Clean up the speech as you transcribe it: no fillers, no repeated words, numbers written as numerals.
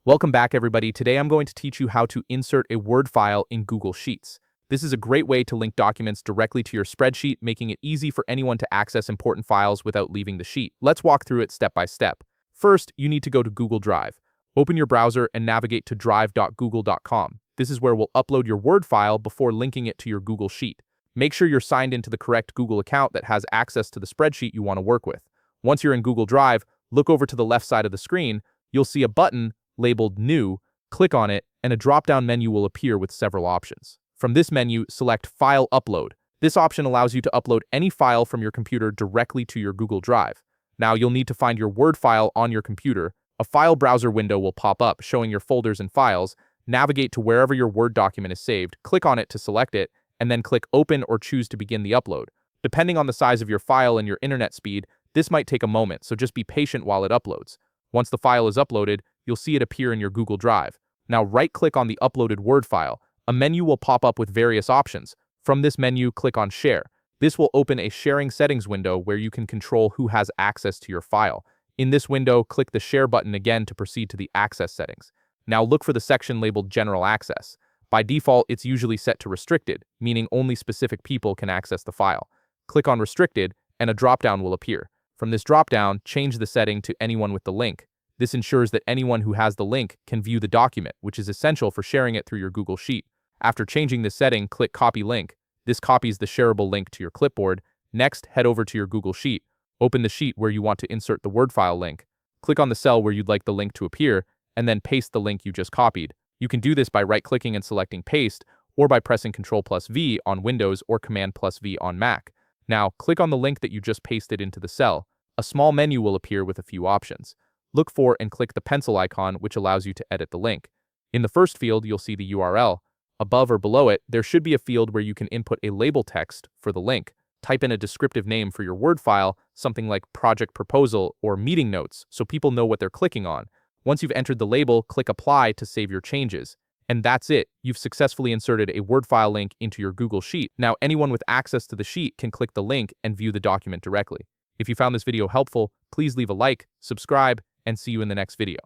Welcome back, everybody. Today I'm going to teach you how to insert a Word file in Google Sheets. This is a great way to link documents directly to your spreadsheet, making it easy for anyone to access important files without leaving the sheet. Let's walk through it step by step. First, you need to go to Google Drive. Open your browser and navigate to drive.google.com. This is where we'll upload your Word file before linking it to your Google Sheet. Make sure you're signed into the correct Google account that has access to the spreadsheet you want to work with. Once you're in Google Drive, look over to the left side of the screen. You'll see a button labeled New. Click on it, and a drop-down menu will appear with several options. From this menu, select File Upload. This option allows you to upload any file from your computer directly to your Google Drive. Now, you'll need to find your Word file on your computer. A file browser window will pop up showing your folders and files. Navigate to wherever your Word document is saved, click on it to select it, and then click Open or choose to begin the upload. Depending on the size of your file and your internet speed, this might take a moment, so just be patient while it uploads. Once the file is uploaded, you'll see it appear in your Google Drive. Now right-click on the uploaded Word file. A menu will pop up with various options. From this menu, click on Share. This will open a sharing settings window where you can control who has access to your file. In this window, click the Share button again to proceed to the access settings. Now look for the section labeled General Access. By default, it's usually set to Restricted, meaning only specific people can access the file. Click on Restricted, and a drop-down will appear. From this drop-down, change the setting to Anyone with the link. This ensures that anyone who has the link can view the document, which is essential for sharing it through your Google Sheet. After changing this setting, click Copy Link. This copies the shareable link to your clipboard. Next, head over to your Google Sheet. Open the sheet where you want to insert the Word file link. Click on the cell where you'd like the link to appear, and then paste the link you just copied. You can do this by right-clicking and selecting Paste, or by pressing Ctrl+V on Windows or Command+V on Mac. Now, click on the link that you just pasted into the cell. A small menu will appear with a few options. Look for and click the pencil icon, which allows you to edit the link. In the first field, you'll see the URL. Above or below it, there should be a field where you can input a label text for the link. Type in a descriptive name for your Word file, something like Project Proposal or Meeting Notes, so people know what they're clicking on. Once you've entered the label, click Apply to save your changes. And that's it. You've successfully inserted a Word file link into your Google Sheet. Now, anyone with access to the sheet can click the link and view the document directly. If you found this video helpful, please leave a like, subscribe, and see you in the next video.